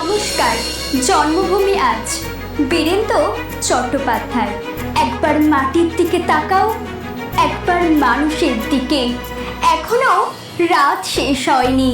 নমস্কার। জন্মভূমি আজ বীরেন্দ্র চট্টোপাধ্যায়। একবার মাটির দিকে তাকাও, একবার মানুষের দিকে। এখনো রাত শেষ হয়নি।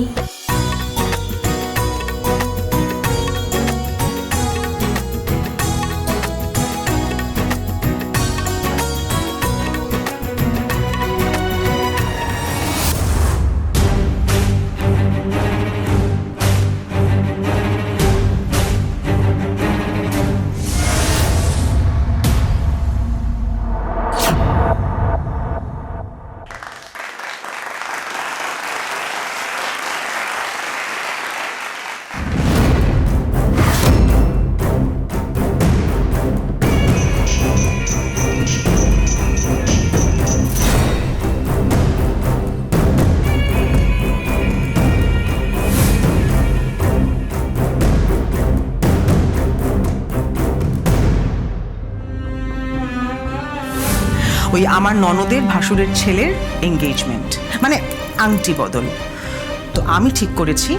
ওই আমার ননদের ভাসুরের ছেলের এঙ্গেজমেন্ট, মানে আংটি বদল। তো আমি ঠিক করেছি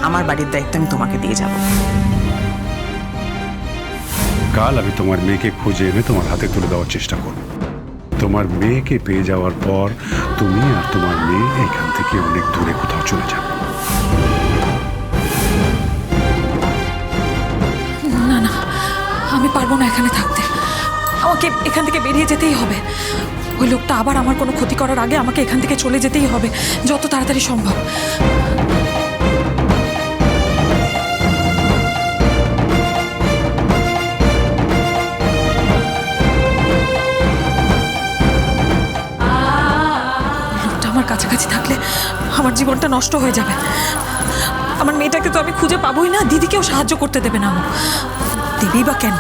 আমার বাড়ির দায়িত্ব আমি তোমাকে দিয়ে যাব। কাল আমি তোমার মেয়েকে খুঁজে এনে তোমার হাতে তুলে দেওয়ার চেষ্টা করব। তোমার মেয়েকে পেয়ে যাওয়ার পর তুমি আর তোমার মেয়ে এখান থেকে অনেক দূরে কোথাও চলে যাবে। না না, আমি পারবো না এখানে থাকতে। আমাকে এখান থেকে বেরিয়ে যেতেই হবে। ওই লোকটা আবার আমার কোনো ক্ষতি করার আগে আমাকে এখান থেকে চলে যেতেই হবে, যত তাড়াতাড়ি সম্ভব। লোকটা আমার কাছাকাছি থাকলে আমার জীবনটা নষ্ট হয়ে যাবে। আমার মেয়েটাকে তো আমি খুঁজে পাবোই না, দিদিকেও সাহায্য করতে দেবে না। দেবেই বা কেন?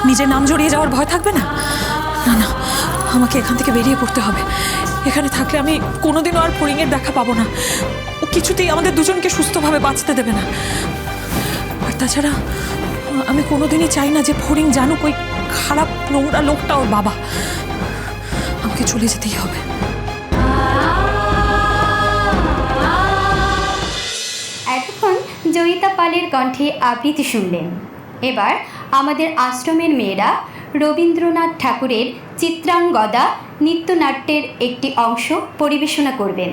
নিজের নাম জড়িয়ে যাওয়ার ভয় থাকবে না? না না, আমাকে এখান থেকে বেরিয়ে পড়তে হবে। এখানে থাকলে আমি কোনোদিনও আর ফড়িংয়ের দেখা পাবো না। ও কিছুতেই আমাদের দুজনকে সুস্থভাবে বাঁচতে দেবে না। আর তাছাড়া আমি কোনোদিনই চাই না যে ফড়িং জানুক ওই খারাপ নোংরা লোকটা ওর বাবা। আমাকে চলে যেতেই হবে। এতক্ষণ জয়িতা পালের কণ্ঠে আবৃত্তি শুনলেন। এবার আমাদের আশ্রমের মেয়েরা রবীন্দ্রনাথ ঠাকুরের চিত্রাঙ্গদা নৃত্যনাট্যের একটি অংশ পরিবেশনা করবেন।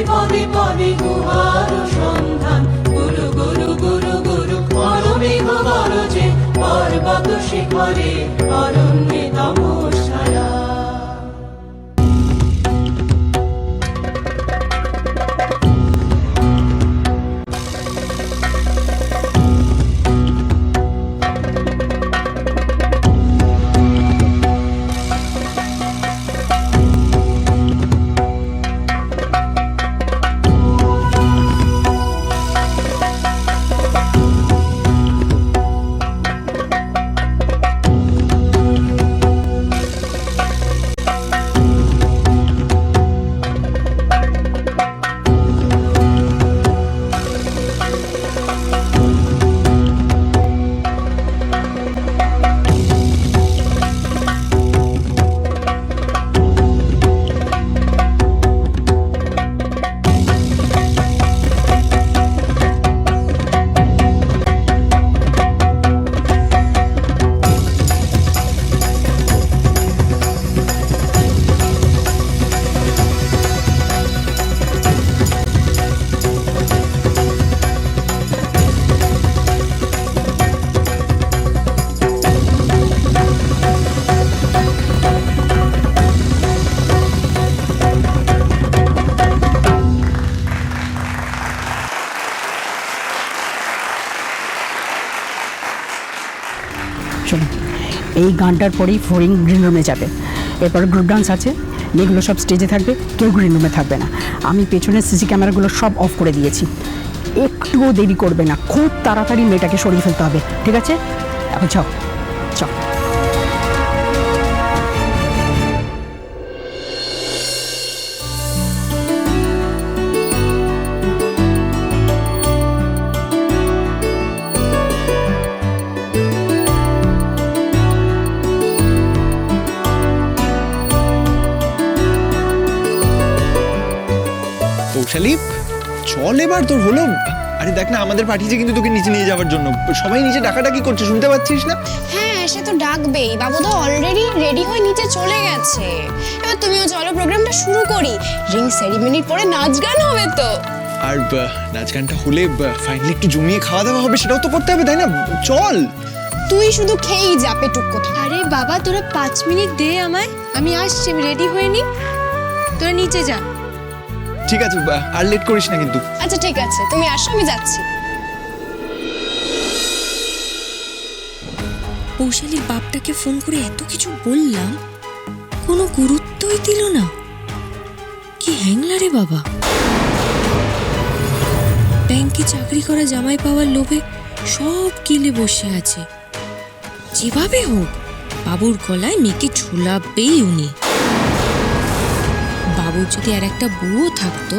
পদে পদে গুহার সন্ধান, গুরু গুরু গুরু গুরু মরমেঘ গরজে পর্বত শিখরে অরণ্যে তমসারা। এই গানটার পরেই ফড়িং গ্রিন রুমে যাবে। এরপর গ্রুপ ডান্স আছে, মেয়েগুলো সব স্টেজে থাকবে, কেউ গ্রিন রুমে থাকবে না। আমি পেছনের সিসি ক্যামেরাগুলো সব অফ করে দিয়েছি। একটুও দেরি করবে না, খুব তাড়াতাড়ি মেয়েটাকে সরিয়ে ফেলতে হবে, ঠিক আছে? এখন যাও যাও। পৌশালী চল এবার, তোর হলো। আরে দেখ না, আমাদের পাঠিয়েছে কিন্তু তোকে নিচে নিয়ে যাওয়ার জন্য। সবাই নিচে ডাকাডাকি করছে, শুনতে পাচ্ছিস না? হ্যাঁ, সে তো ডাকবেই। বাবু তো অলরেডি রেডি হয়ে নিচে চলে গেছে। এবার তুমিও চলো, প্রোগ্রামটা শুরু করি। রিং সেরিমনির পরে নাচ গান হবে তো। আর নাচ গানটা হলে ফাইনালি একটু জমিয়ে খাওয়া দাওয়া হবে, সেটাও তো করতে হবে, তাই না? চল। তুই শুধু খেয়েই যা পেটুক কোথাও। আরে বাবা, তোরা 5 মিনিট দে আমায়, আমি আসছি, আমি রেডি হয়ে নি, তোরা নিচে যা। ঠিক আছে, আর লেট করিস না কিন্তু। আচ্ছা ঠিক আছে, তুমি আসো, আমি যাচ্ছি। পৌশালীর বাপটাকে ফোন করে এত কিছু বললাম, কোনো গুরুত্বই দিল না। কি হ্যাংলা রে বাবা! ব্যাংকে চাকরি করা জামাই পাওয়ার লোভে সব কিলে বসে আছে। যেভাবে হোক বাবুর গলায় মেয়েকে ঝুলাবেই উনি। বাবুর যদি আর একটা বউও থাকতো,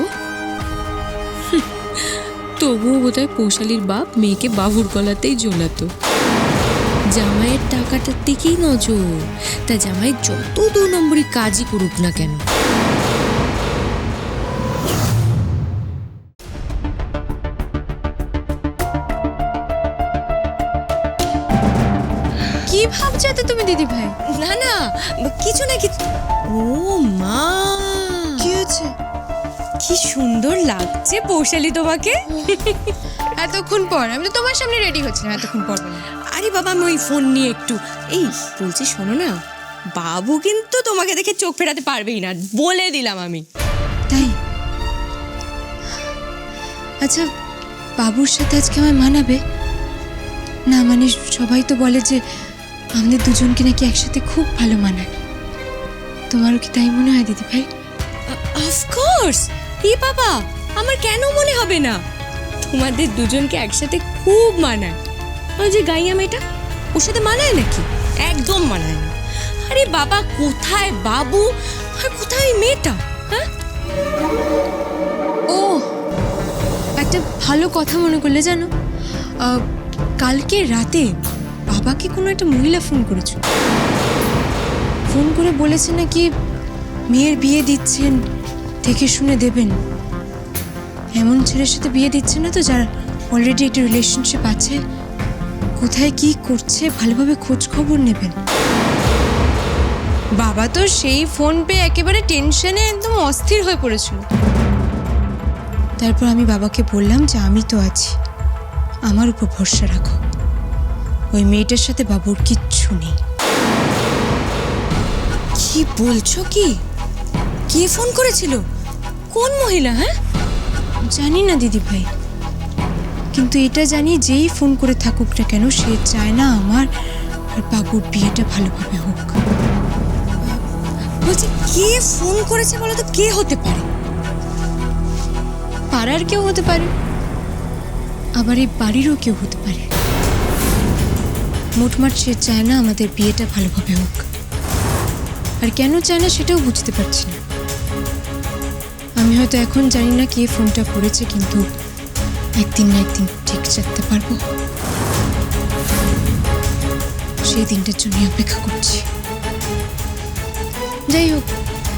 তবুও বোধহয় পৌশালীর বাপ মেয়েকে বাবুর গলাতেই ঝোলাতো। জামাইয়ের টাকাটার দিকেই নজর, তা জামাই যত 2 নম্বরই কাজই করুক না কেন। কি ভাবছো এত তুমি দিদি ভাই? না না, কিছু না কিছু। ও মা, কি হয়েছে? কি সুন্দর লাগছে পৌশালী তোমাকে। এতক্ষণ পর আমি তো তোমার সামনে রেডি হচ্ছিলাম, এতক্ষণ পর বলে। আরে বাবা, আমি ওই ফোন নিয়ে একটু এই বলছি, শোনো না, বাবু কিন্তু তোমাকে দেখে চোখ ফেরাতে পারবেই না, বলে দিলাম আমি। তাই? আচ্ছা, বাবুর সাথে আজকে আমায় মানাবে না? মানে সবাই তো বলে যে আমাদের দুজনকে নাকি একসাথে খুব ভালো মানায়। তোমারও কি তাই মনে হয় দিদি ভাই? অফকোর্স। এ বাবা, আমার কেন মনে হবে না? তোমাদের দুজনকে একসাথে খুব মানায়। ওই যে গাইয়া মেয়েটা, ওর সাথে মানায় নাকি? একদম মানায় না। আরে বাবা, কোথায় বাবু আর কোথায় মেয়েটা? হ্যাঁ, ও, একটা ভালো কথা মনে করলে জানো, কালকে রাতে বাবাকে কোনো একটা মহিলা ফোন করেছিল। ফোন করে বলেছে নাকি মেয়ের বিয়ে দিচ্ছেন, দেখে শুনে দেবেন। এমন ছেলের সাথে বিয়ে দিচ্ছে না তো যার অলরেডি একটা রিলেশনশিপ আছে। কোথায় কি করছে ভালোভাবে খোঁজ খবর নেবেন। বাবা তো সেই ফোন পেয়ে একেবারে টেনশনে একদম অস্থির হয়ে পড়েছিল। তারপর আমি বাবাকে বললাম যে আমি তো আছি, আমার উপর ভরসা রাখো। ওই মেয়েটার সাথে বাবুর কিচ্ছু নেই। কি বলছো? কি কে ফোন করেছিল? কোন মহিলা? হ্যাঁ, জানি না দিদি ভাই, কিন্তু এটা জানি যেই ফোন করে থাকুক না কেন, সে চায় না আমার আর বাবুর বিয়েটা ভালোভাবে হোক। বলছি, কে ফোন করেছে বলো তো? কে হতে পারে? পাড়ার কেউ হতে পারে, আবার এই বাড়িরও কেউ হতে পারে। মোটমাট সে চায় না আমাদের বিয়েটা ভালোভাবে হোক। আর কেন চায় না সেটাও বুঝতে পারছি না। আমি হয়তো এখন জানি না কে ফোনটা করেছে, কিন্তু একদিন না একদিন ঠিক জানতে পারবো। সেই দিনটার জন্য অপেক্ষা করছি। যাই হোক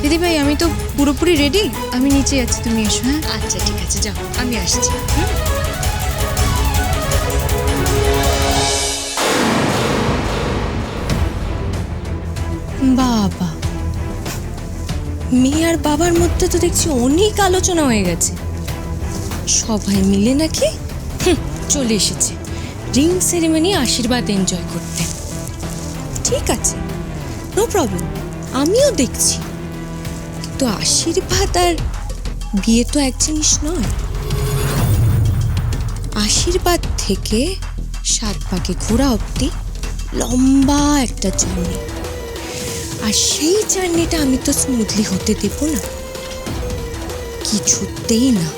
দিদি ভাই, আমি তো পুরোপুরি রেডি, আমি নিচে যাচ্ছি, তুমি এসো। হ্যাঁ, আচ্ছা ঠিক আছে, যাও, আমি আসছি। বাবা, মেয়ে আর বাবার মধ্যে তো দেখছি অনেক আলোচনা হয়ে গেছে। সবাই মিলে নাকি চলে এসেছে রিং সেরিমনি আশীর্বাদ এনজয় করতে। ঠিক আছে, নো প্রবলেম, আমিও দেখছি। কিন্তু আশীর্বাদ আর বিয়ে তো এক জিনিস নয়। আশীর্বাদ থেকে 7 পাকে ঘোরা অবধি লম্বা একটা জার্নি, আর সেই জার্নিটা আমি তো স্মুথলি হতে দেব না, কিছুতেই না।